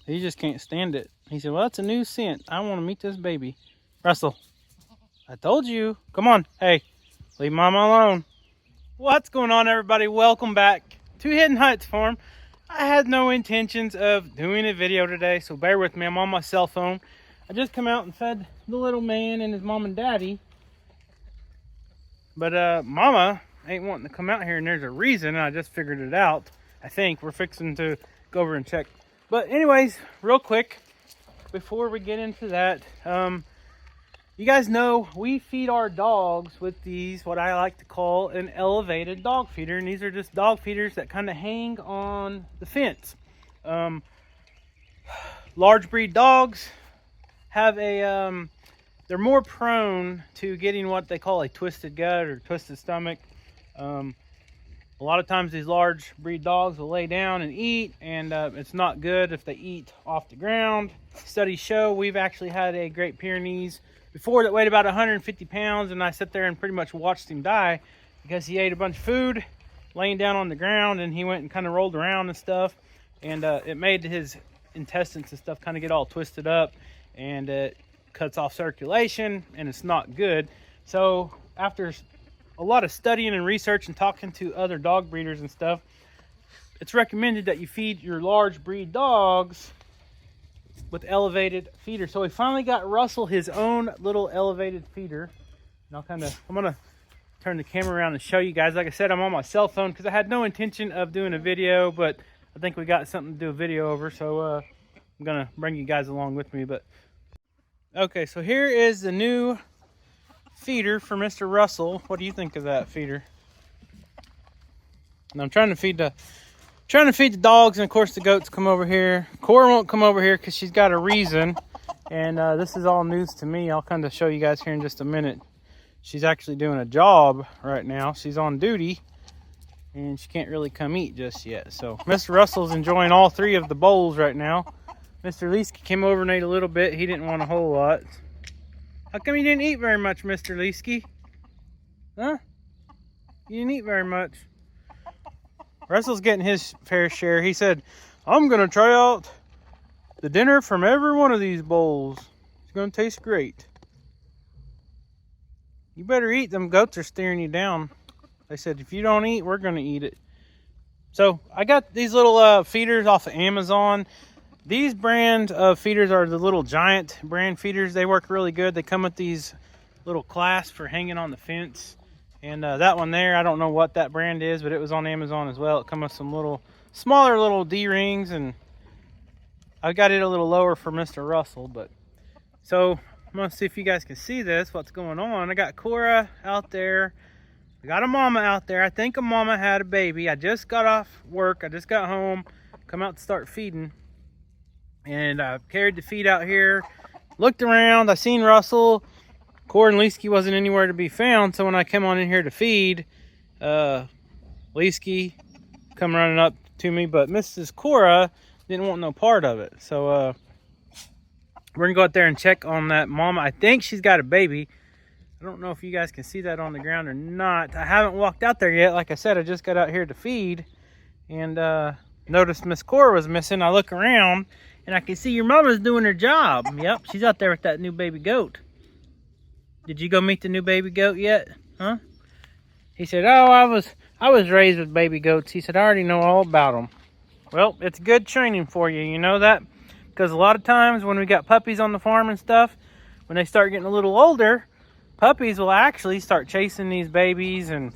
He just can't stand it. He said, well, that's a new scent. I want to meet this baby. Russell, I told you. Come on. Hey, leave Mama alone. What's going on, everybody? Welcome back to Hidden Heights Farm. I had no intentions of doing a video today, so bear with me. I'm on my cell phone. I just come out and fed the little man and his mom and daddy. But Mama ain't wanting to come out here, and there's a reason, and I just figured it out. I think we're fixing to go over and check. But anyways, real quick, before we get into that, you guys know we feed our dogs with these, what I like to call an elevated dog feeder. And these are just dog feeders that kind of hang on the fence. Large breed dogs have a, they're more prone to getting what they call a twisted gut or twisted stomach. A lot of times these large breed dogs will lay down and eat, and it's not good if they eat off the ground. Studies show we've actually had a Great Pyrenees before that weighed about 150 pounds, and I sat there and pretty much watched him die because he ate a bunch of food laying down on the ground, and he went and kind of rolled around and stuff, and it made his intestines and stuff kind of get all twisted up, and it cuts off circulation, and it's not good. So after a lot of studying and research and talking to other dog breeders and stuff, it's recommended that you feed your large breed dogs with elevated feeder. So we finally got Russell his own little elevated feeder. And I'm gonna turn the camera around and show you guys. Like I said, I'm on my cell phone because I had no intention of doing a video, but I think we got something to do a video over, so I'm gonna bring you guys along with me. But okay, so here is the new feeder for Mr. Russell. What do you think of that feeder? And I'm trying to feed the dogs, and of course the goats come over here. Cora won't come over here because she's got a reason, and this is all news to me. I'll kind of show you guys here in just a minute. She's actually doing a job right now. She's on duty, and she can't really come eat just yet. So Mr. Russell's enjoying all three of the bowls right now. Mr. Livestock came over and ate a little bit. He didn't want a whole lot. How come you didn't eat very much, Mr. Livestock? Huh? You didn't eat very much. Russell's getting his fair share. He said, I'm going to try out the dinner from every one of these bowls. It's going to taste great. You better eat. Them goats are staring you down. They said, if you don't eat, we're going to eat it. So I got these little feeders off of Amazon. These brand of feeders are the little giant brand feeders. They work really good. They come with these little clasps for hanging on the fence. And that one there, I don't know what that brand is, but it was on Amazon as well. It comes with some smaller little D-rings, and I got it a little lower for Mr. Russell. But so I'm gonna see if you guys can see this, what's going on. I got Cora out there. I got a mama out there. I think a mama had a baby. I just got off work. I just got home, come out to start feeding. And I carried the feed out here, looked around, I seen Russell. Cora and Livestock wasn't anywhere to be found, so when I came on in here to feed, Livestock come running up to me, but Mrs. Cora didn't want no part of it. So we're gonna go out there and check on that mama. I think she's got a baby. I don't know if you guys can see that on the ground or not. I haven't walked out there yet. Like I said, I just got out here to feed, and noticed Miss Cora was missing. I look around, and I can see your mama's doing her job. Yep, she's out there with that new baby goat. Did you go meet the new baby goat yet? Huh? He said, oh, I was raised with baby goats. He said, I already know all about them. Well, it's good training for you. You know that? Because a lot of times when we got puppies on the farm and stuff, when they start getting a little older, puppies will actually start chasing these babies and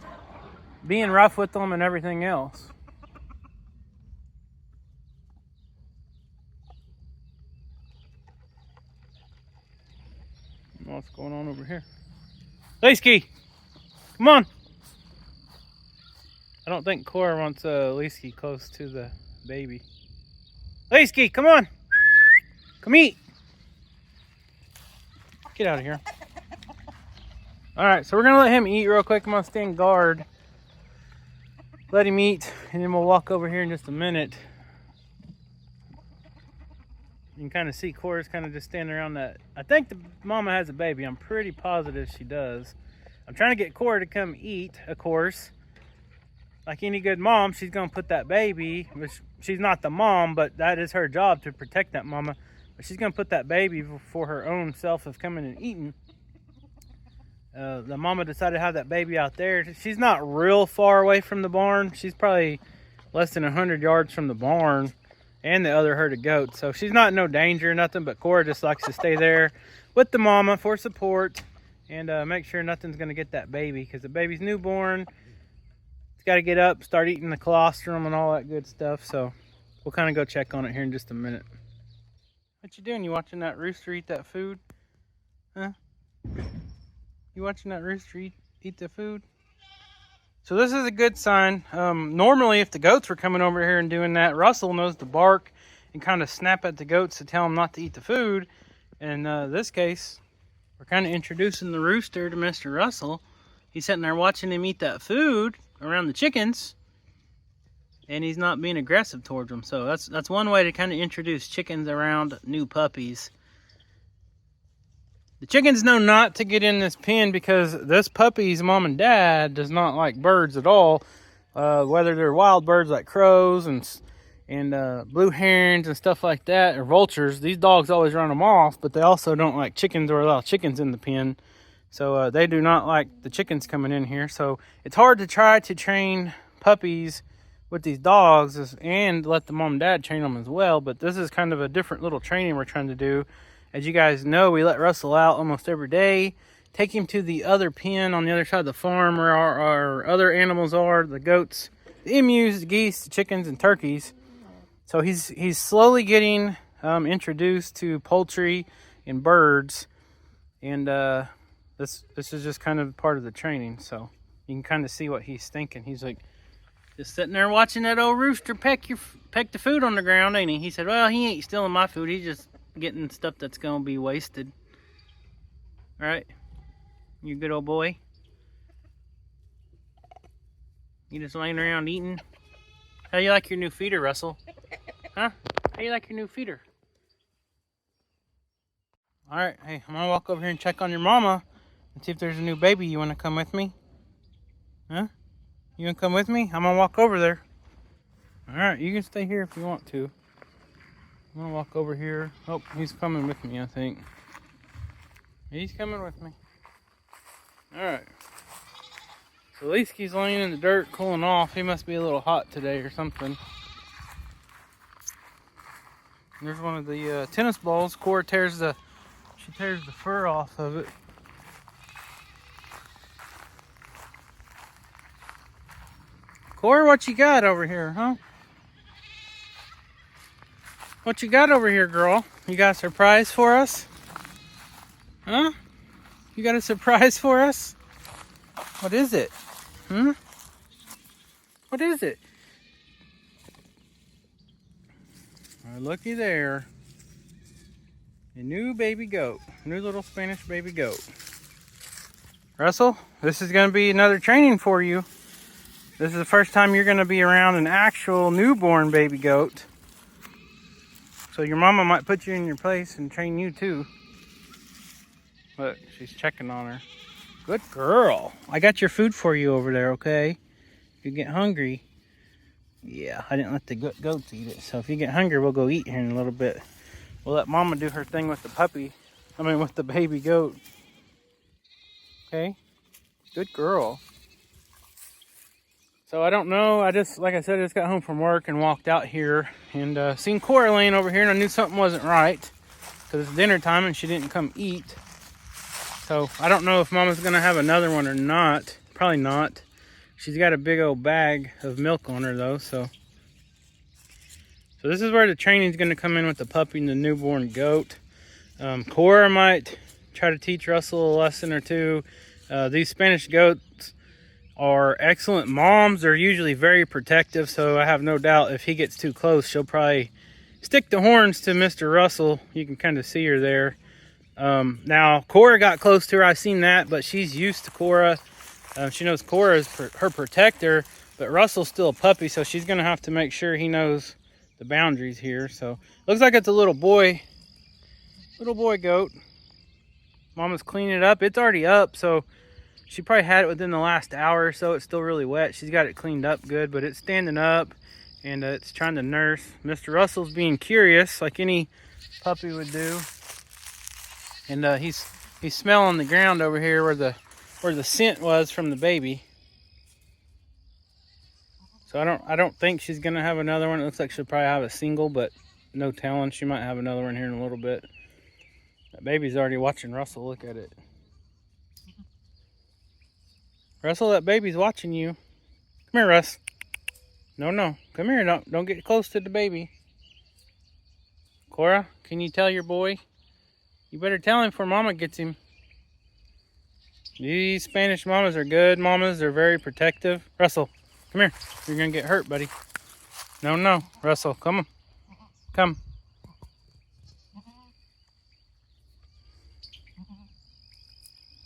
being rough with them and everything else. What's going on over here? Livestock, come on. I don't think Cora wants Livestock close to the baby. Livestock, come on. Come eat. Get out of here. All right, so we're gonna let him eat real quick. I'm gonna stand guard. Let him eat, and then we'll walk over here in just a minute. You can kind of see Cora's kind of just standing around that. I think the mama has a baby. I'm pretty positive she does. I'm trying to get Cora to come eat, of course. Like any good mom, she's going to put that baby, which she's not the mom, but that is her job to protect that mama. But she's gonna put that baby for her own self of coming and eating. The mama decided to have that baby out there. She's not real far away from the barn. She's probably less than 100 yards from the barn and the other herd of goats. So she's not in no danger or nothing, but Cora just likes to stay there with the mama for support and make sure nothing's going to get that baby, because the baby's newborn. It's got to get up, start eating the colostrum and all that good stuff. So we'll kind of go check on it here in just a minute. What you doing? You watching that rooster eat that food? Huh? You watching that rooster eat the food? So this is a good sign. Normally, if the goats were coming over here and doing that, Russell knows to bark and kind of snap at the goats to tell them not to eat the food. In this case, we're kind of introducing the rooster to Mr. Russell. He's sitting there watching him eat that food around the chickens, and he's not being aggressive towards them. So that's one way to kind of introduce chickens around new puppies. The chickens know not to get in this pen because this puppy's mom and dad does not like birds at all. Whether they're wild birds like crows and blue herons and stuff like that, or vultures, these dogs always run them off, but they also don't like chickens or allow chickens in the pen. So they do not like the chickens coming in here. So it's hard to try to train puppies with these dogs and let the mom and dad train them as well. But this is kind of a different little training we're trying to do. As you guys know, we let Russell out almost every day. Take him to the other pen on the other side of the farm where our other animals are, the goats, the emus, the geese, the chickens, and turkeys. So he's slowly getting introduced to poultry and birds. And this is just kind of part of the training. So you can kind of see what he's thinking. He's like just sitting there watching that old rooster peck the food on the ground, ain't he? He said, well, he ain't stealing my food. He's just getting stuff that's gonna be wasted. All right, you good old boy. You just laying around eating. How you like your new feeder, Russell? Huh? How you like your new feeder? All right, hey, I'm gonna walk over here and check on your mama and see if there's a new baby. You wanna come with me? Huh? You wanna come with me? I'm gonna walk over there. All right, you can stay here if you want to. I'm gonna walk over here. Oh, he's coming with me, I think. He's coming with me. Alright. So Leesky's laying in the dirt, cooling off. He must be a little hot today or something. There's one of the tennis balls. Cora tears the fur off of it. Cora, what you got over here, huh? What you got over here, girl? You got a surprise for us? Huh? You got a surprise for us? What is it? Hmm? What is it? Oh, looky there. A new baby goat. New little Spanish baby goat. Russell, this is going to be another training for you. This is the first time you're going to be around an actual newborn baby goat. So your mama might put you in your place and train you too. Look, she's checking on her. Good girl. I got your food for you over there, okay? If you get hungry. Yeah, I didn't let the goats eat it. So if you get hungry, we'll go eat here in a little bit. We'll let mama do her thing with the puppy. With the baby goat. Okay? Good girl. So I don't know, like I said, I just got home from work and walked out here and seen Cora laying over here, and I knew something wasn't right because it's dinner time and she didn't come eat. So I don't know if Mama's gonna have another one or not. Probably not. She's got a big old bag of milk on her though, so this is where the training's gonna come in with the puppy and the newborn goat. Cora might try to teach Russell a lesson or two. These Spanish goats are excellent moms. They're usually very protective, so I have no doubt if he gets too close, she'll probably stick the horns to Mr. Russell. You can kind of see her there. Now, Cora got close to her. I've seen that, but she's used to Cora. She knows Cora is her protector, but Russell's still a puppy, so she's going to have to make sure he knows the boundaries here. So, looks like it's a little boy goat. Mama's cleaning it up. It's already up, so she probably had it within the last hour or so. It's still really wet. She's got it cleaned up good, but it's standing up and it's trying to nurse. Mr. Russell's being curious like any puppy would do, and he's smelling the ground over here where the scent was from the baby. So I don't think she's gonna have another one. It looks like she'll probably have a single, but no telling. She might have another one here in a little bit. That baby's already watching Russell. Look at it. Russell, that baby's watching you. Come here, Russ. No. Come here. Don't get close to the baby. Cora, can you tell your boy? You better tell him before Mama gets him. These Spanish mamas are good mamas. They're very protective. Russell, come here. You're going to get hurt, buddy. No. Russell, come on. Come.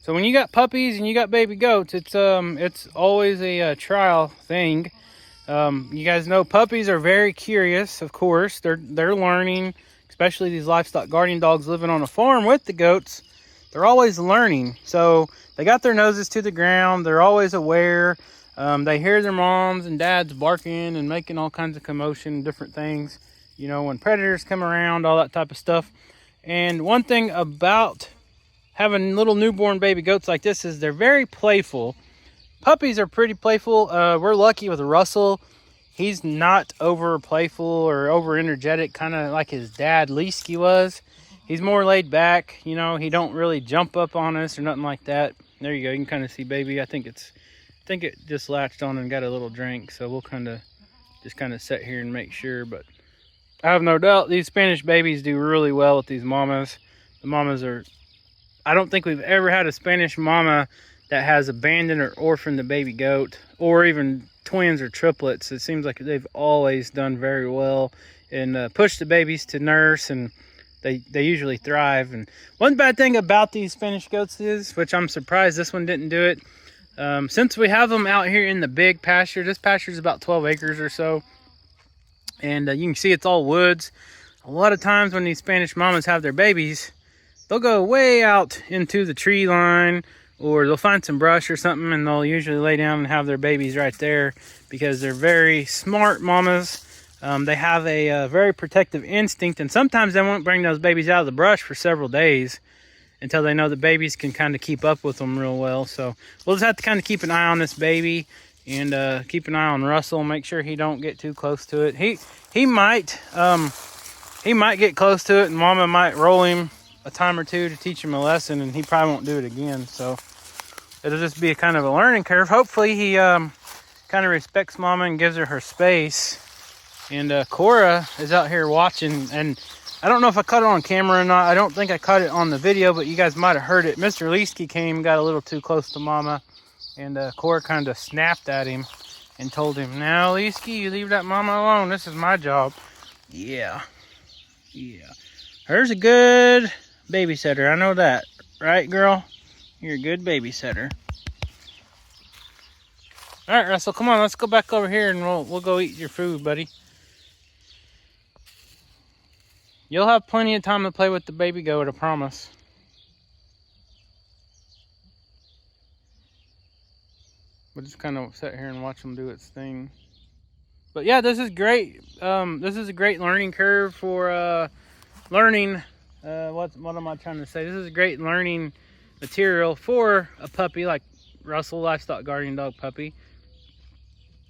So when you got puppies and you got baby goats, it's always a trial thing. You guys know puppies are very curious, of course. They're learning, especially these livestock guardian dogs living on a farm with the goats. They're always learning. So they got their noses to the ground. They're always aware. They hear their moms and dads barking and making all kinds of commotion, different things. You know, when predators come around, all that type of stuff. And one thing about having little newborn baby goats like this is they're very playful. Puppies are pretty playful. We're lucky with Russell. He's not over playful or over energetic, kind of like his dad Leesky was. He's more laid back. You know, he don't really jump up on us or nothing like that. There you go. You can kind of see baby. I think it just latched on and got a little drink. So we'll just sit here and make sure. But I have no doubt these Spanish babies do really well with these mamas. The mamas are, I don't think we've ever had a Spanish mama that has abandoned or orphaned the baby goat, or even twins or triplets. It seems like they've always done very well and pushed the babies to nurse, and they usually thrive. And one bad thing about these Spanish goats is, which I'm surprised this one didn't do it, since we have them out here in the big pasture, this pasture is about 12 acres or so, and you can see it's all woods. A lot of times when these Spanish mamas have their babies, they'll go way out into the tree line, or they'll find some brush or something, and they'll usually lay down and have their babies right there because they're very smart mamas. They have a very protective instinct, and sometimes they won't bring those babies out of the brush for several days until they know the babies can kind of keep up with them real well. So we'll just have to kind of keep an eye on this baby and keep an eye on Russell, make sure he don't get too close to it. He might get close to it, and Mama might roll him a time or two to teach him a lesson, and he probably won't do it again. So it'll just be a kind of a learning curve. Hopefully he kind of respects Mama and gives her space. And Cora is out here watching, and I don't know if I caught it on camera or not. I don't think I caught it on the video, but you guys might have heard it. Mr. Leesky came, got a little too close to Mama, and Cora kind of snapped at him and told him, "Now, Leesky, you leave that Mama alone. This is my job." Yeah. Her's a good babysitter. I know that. Right, girl? You're a good babysitter. All right, Russell, come on. Let's go back over here and we'll go eat your food, buddy. You'll have plenty of time to play with the baby goat, I promise. We'll just kind of sit here and watch them do its thing. But yeah, this is great. This is a great learning curve for learning. What am I trying to say? This is a great learning material for a puppy like Russell, livestock guardian dog puppy.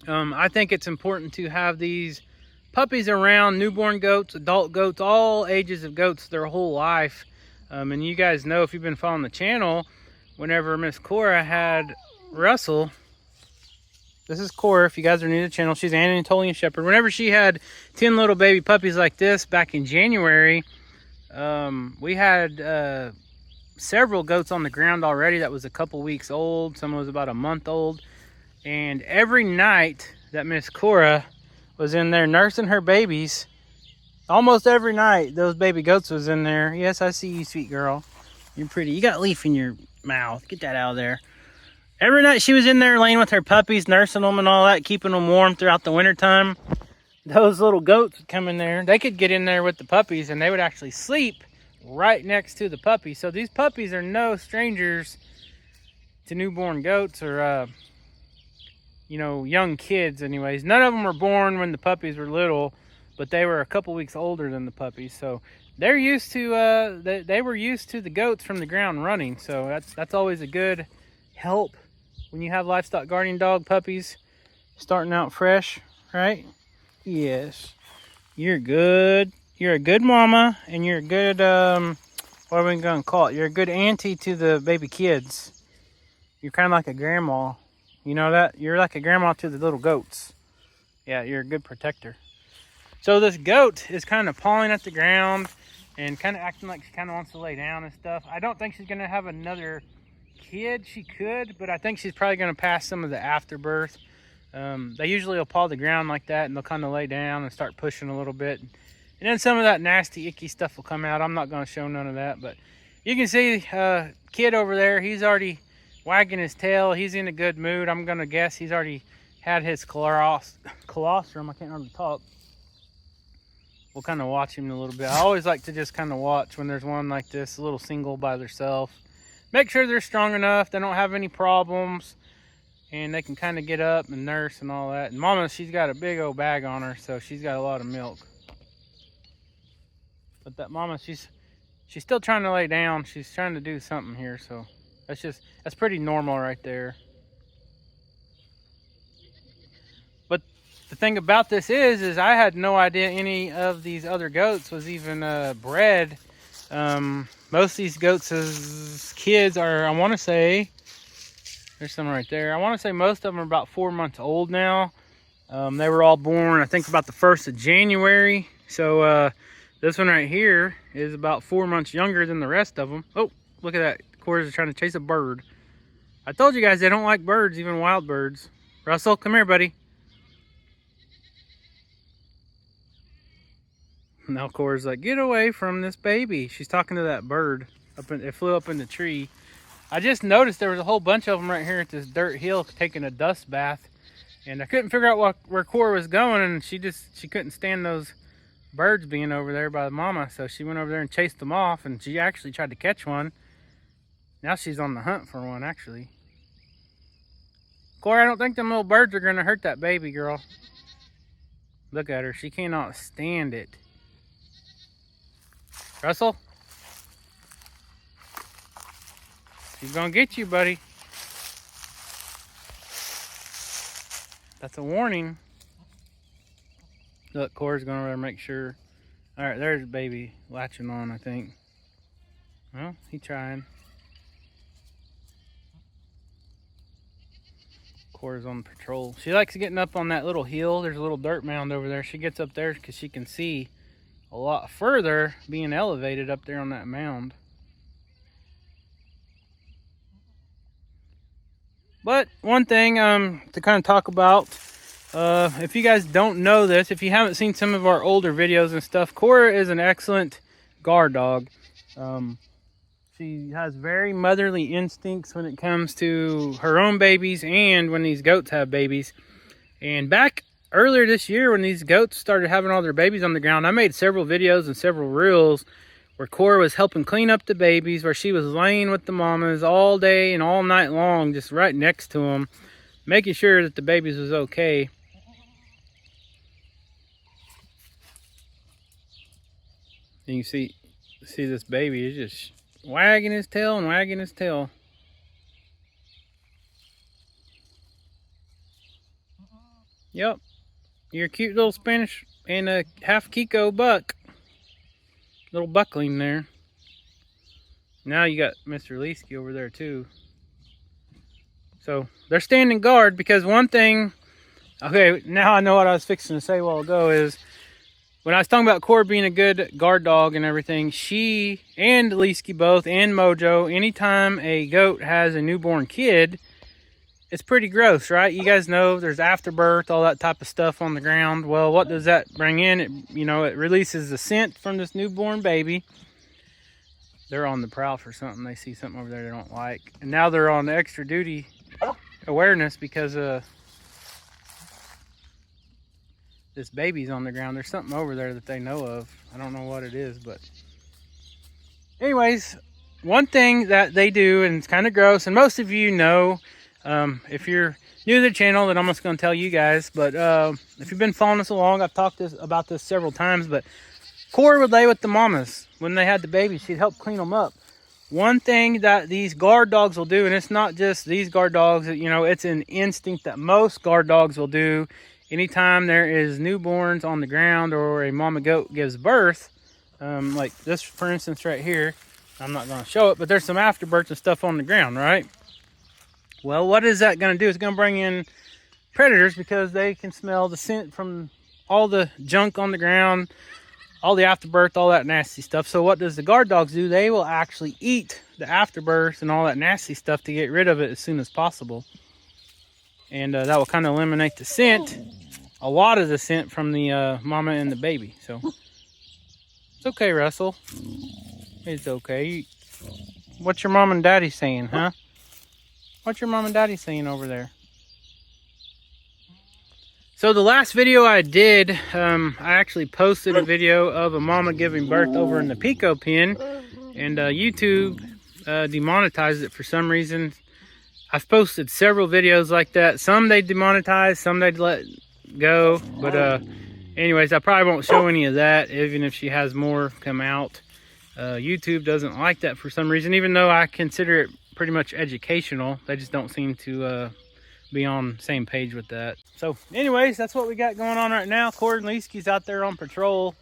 I think it's important to have these puppies around newborn goats, adult goats, all ages of goats their whole life. And you guys know, if you've been following the channel, whenever Miss Cora had Russell, this is Cora, if you guys are new to the channel, she's an Anatolian Shepherd. Whenever she had 10 little baby puppies like this back in January, we had several goats on the ground already that was a couple weeks old. Some was about a month old. And every night that Miss Cora was in there nursing her babies, almost every night those baby goats was in there. Yes, I see you, sweet girl. You're pretty. You got leaf in your mouth. Get that out of there. Every night she was in there laying with her puppies, nursing them and all that, keeping them warm throughout the winter time. Those little goats would come in there. They could get in there with the puppies, and they would actually sleep right next to the puppies. So these puppies are no strangers to newborn goats, or you know, young kids anyways. None of them were born when the puppies were little, but they were a couple weeks older than the puppies. So they're used to, they were used to the goats from the ground running. So that's always a good help when you have livestock guardian dog puppies starting out fresh, right? Yes. You're good. You're a good mama, and you're a good, what are we going to call it? You're a good auntie to the baby kids. You're kind of like a grandma. You know that? You're like a grandma to the little goats. Yeah, you're a good protector. So this goat is kind of pawing at the ground and kind of acting like she kind of wants to lay down and stuff. I don't think she's going to have another kid. She could, but I think she's probably going to pass some of the afterbirth. They usually will paw the ground like that, and they'll kind of lay down and start pushing a little bit. And then some of that nasty, icky stuff will come out. I'm not going to show none of that, but you can see kid over there. He's already wagging his tail. He's in a good mood. I'm going to guess he's already had his colostrum. I can't hardly talk. We'll kind of watch him a little bit. I always like to just kind of watch when there's one like this, a little single by themselves. Make sure they're strong enough. They don't have any problems. And they can kind of get up and nurse and all that. And Mama, she's got a big old bag on her, so she's got a lot of milk. But that Mama, she's still trying to lay down. She's trying to do something here, so that's pretty normal right there. But the thing about this is I had no idea any of these other goats was even bred. Most of these goats' kids are, I want to say, there's some right there. I want to say most of them are about 4 months old now. They were all born, I think, about the 1st of January. So this one right here is about 4 months younger than the rest of them. Oh, look at that. Cora's is trying to chase a bird. I told you guys they don't like birds, even wild birds. Russell, come here, buddy. Now Cora's like, get away from this baby. She's talking to that bird. It flew up in the tree. I just noticed there was a whole bunch of them right here at this dirt hill taking a dust bath. And I couldn't figure out where Cora was going, and she couldn't stand those birds being over there by the Mama. So she went over there and chased them off, and she actually tried to catch one. Now she's on the hunt for one, actually. Cora, I don't think them little birds are going to hurt that baby girl. Look at her. She cannot stand it. Russell? She's gonna get you, buddy. That's a warning. Look, Cora's going over there to make sure. All right, there's baby latching on, I think. Well, he's trying. Cora's on patrol. She likes getting up on that little hill. There's a little dirt mound over there. She gets up there because she can see a lot further being elevated up there on that mound. But one thing to kind of talk about, if you guys don't know this, if you haven't seen some of our older videos and stuff, Cora is an excellent guard dog. She has very motherly instincts when it comes to her own babies and when these goats have babies. And back earlier this year when these goats started having all their babies on the ground, I made several videos and several reels where Cora was helping clean up the babies, where she was laying with the mamas all day and all night long, just right next to them, making sure that the babies was okay. And you see this baby is just wagging his tail and wagging his tail. Yep, you're a cute little Spanish and a half Kiko buck. Little buckling there. Now you got Mr. Leesky over there too. So they're standing guard because one thing, okay, now I know what I was fixing to say a while ago is when I was talking about Cora being a good guard dog and everything, she and Leesky both and Mojo, anytime a goat has a newborn kid, it's pretty gross, right? You guys know there's afterbirth, all that type of stuff on the ground. Well, what does that bring in? It releases the scent from this newborn baby. They're on the prowl for something. They see something over there they don't like. And now they're on extra duty awareness because this baby's on the ground. There's something over there that they know of. I don't know what it is, but anyways, one thing that they do, and it's kind of gross, and most of you know, if you're new to the channel, then I'm just going to tell you guys. But if you've been following us along, I've talked about this several times. But Cora would lay with the mamas when they had the babies. She'd help clean them up. One thing that these guard dogs will do, and it's not just these guard dogs, you know, it's an instinct that most guard dogs will do. Anytime there is newborns on the ground or a mama goat gives birth, like this, for instance, right here, I'm not going to show it, but there's some afterbirths and stuff on the ground, right? Well, what is that going to do? It's going to bring in predators because they can smell the scent from all the junk on the ground, all the afterbirth, all that nasty stuff. So what does the guard dogs do? They will actually eat the afterbirth and all that nasty stuff to get rid of it as soon as possible. And that will kind of eliminate the scent, a lot of the scent from the mama and the baby. So it's okay, Russell. It's okay. What's your mom and daddy saying, huh? What's your mom and daddy saying over there? So the last video I did, I actually posted a video of a mama giving birth over in the Pico pen, and YouTube demonetized it for some reason. I've posted several videos like that. Some they demonetized, some they'd let go. But anyways, I probably won't show any of that, even if she has more come out. YouTube doesn't like that for some reason, even though I consider it pretty much educational. They just don't seem to be on the same page with that. So anyways, that's what we got going on right now. Leeski's out there on patrol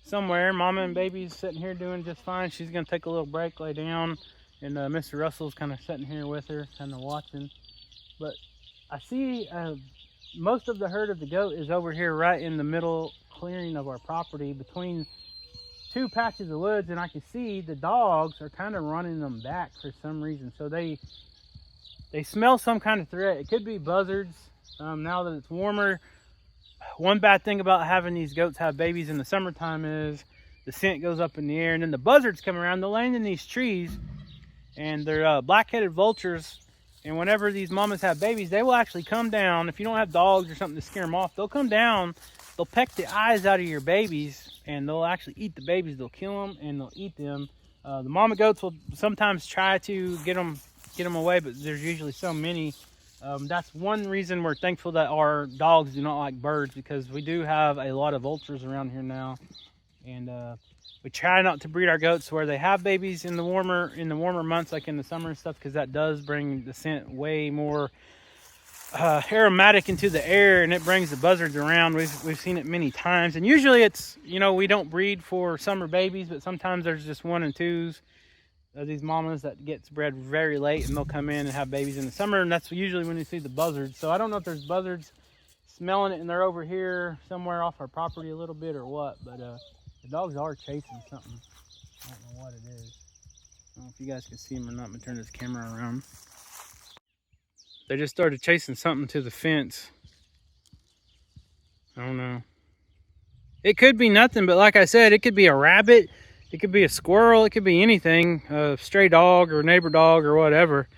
somewhere. Mama and baby's sitting here doing just fine. She's gonna take a little break, lay down, and Mr. Russell's kind of sitting here with her, kind of watching. But I see most of the herd of the goat is over here right in the middle clearing of our property between two patches of woods, and I can see the dogs are kind of running them back for some reason. So they smell some kind of threat. It could be buzzards. Now that it's warmer, one bad thing about having these goats have babies in the summertime is the scent goes up in the air, and then the buzzards come around. They'll land in these trees, and they're black-headed vultures. And whenever these mamas have babies, they will actually come down. If you don't have dogs or something to scare them off, they'll come down, they'll peck the eyes out of your babies, and they'll actually eat the babies. They'll kill them and they'll eat them. The mama goats will sometimes try to get them away, but there's usually so many. That's one reason we're thankful that our dogs do not like birds, because we do have a lot of vultures around here now, and we try not to breed our goats where they have babies in the warmer months, like in the summer and stuff, because that does bring the scent way more aromatic into the air, and it brings the buzzards around. We've seen it many times, and usually it's, you know, we don't breed for summer babies, but sometimes there's just 1 and 2s of these mamas that gets bred very late, and they'll come in and have babies in the summer, and that's usually when you see the buzzards. So I don't know if there's buzzards smelling it and they're over here somewhere off our property a little bit or what, but the dogs are chasing something. I don't know what it is. I don't know if you guys can see them or not. I'm gonna turn this camera around. They just started chasing something to the fence. I don't know. It could be nothing, but like I said, it could be a rabbit, it could be a squirrel, it could be anything, a stray dog or neighbor dog or whatever.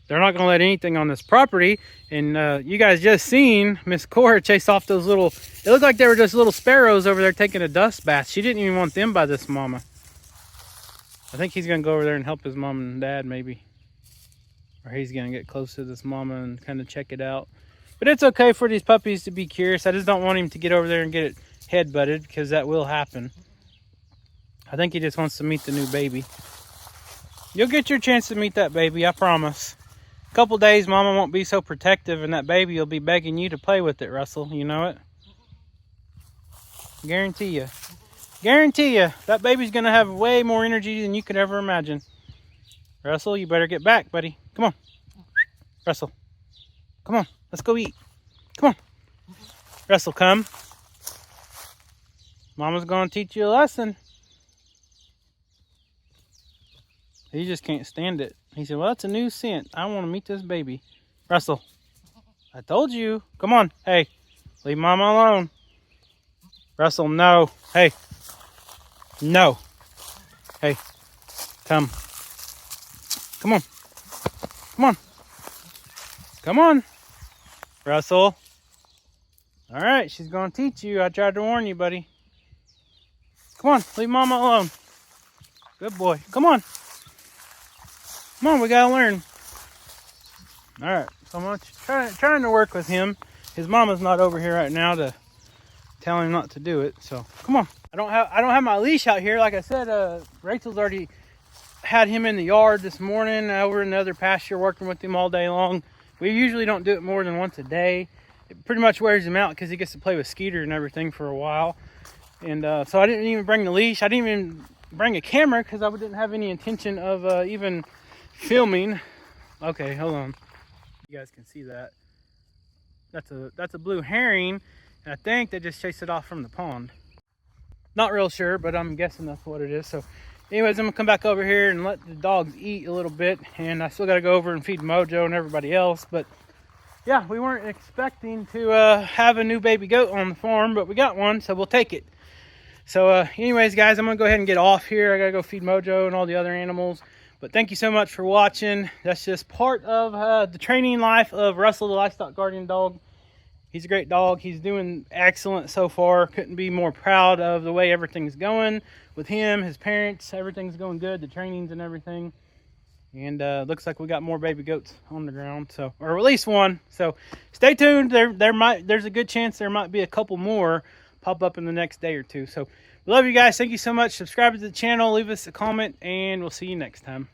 They're not gonna let anything on this property. And you guys just seen Miss Cora chase off those little, it looked like they were just little sparrows over there taking a dust bath. She didn't even want them by this mama. I think he's gonna go over there and help his mom and dad maybe. Or he's gonna get close to this mama and kind of check it out. But it's okay for these puppies to be curious. I just don't want him to get over there and get it head butted, because that will happen. I think he just wants to meet the new baby. You'll get your chance to meet that baby, I promise. A couple days, mama won't be so protective, and that baby will be begging you to play with it, Russell. You know it? Guarantee you. Guarantee you, that baby's gonna have way more energy than you could ever imagine. Russell, you better get back, buddy. Come on. Russell. Come on. Let's go eat. Come on. Russell, come. Mama's going to teach you a lesson. He just can't stand it. He said, well, that's a new scent. I want to meet this baby. Russell, I told you. Come on. Hey, leave Mama alone. Russell, no. Hey. No. Hey, come. Come on. Come on. Come on. Russell. All right, she's going to teach you. I tried to warn you, buddy. Come on, leave Mama alone. Good boy. Come on. Come on, we got to learn. All right. so much. Trying to work with him. His mama's not over here right now to tell him not to do it. So come on. I don't have my leash out here. Like I said, Rachel's already had him in the yard this morning over in the other pasture, working with him all day long. We usually don't do it more than once a day. It pretty much wears him out because he gets to play with Skeeter and everything for a while. And so I didn't even bring the leash. I didn't even bring a camera because I didn't have any intention of even filming. Okay, hold on. You guys can see that. That's a blue herring, and I think they just chased it off from the pond. Not real sure, but I'm guessing that's what it is. So anyways, I'm gonna come back over here and let the dogs eat a little bit, and I still gotta go over and feed Mojo and everybody else. But yeah, we weren't expecting to have a new baby goat on the farm, but we got one, so we'll take it. So anyways, guys, I'm gonna go ahead and get off here. I gotta go feed Mojo and all the other animals. But thank you so much for watching. That's just part of the training life of Russell, the livestock guardian dog. He's a great dog. He's doing excellent so far. Couldn't be more proud of the way everything's going with him, his parents. Everything's going good, the trainings and everything. And looks like we got more baby goats on the ground, so, or at least one. So stay tuned. There's a good chance there might be a couple more pop up in the next day or two. So we love you guys. Thank you so much. Subscribe to the channel, leave us a comment, and we'll see you next time.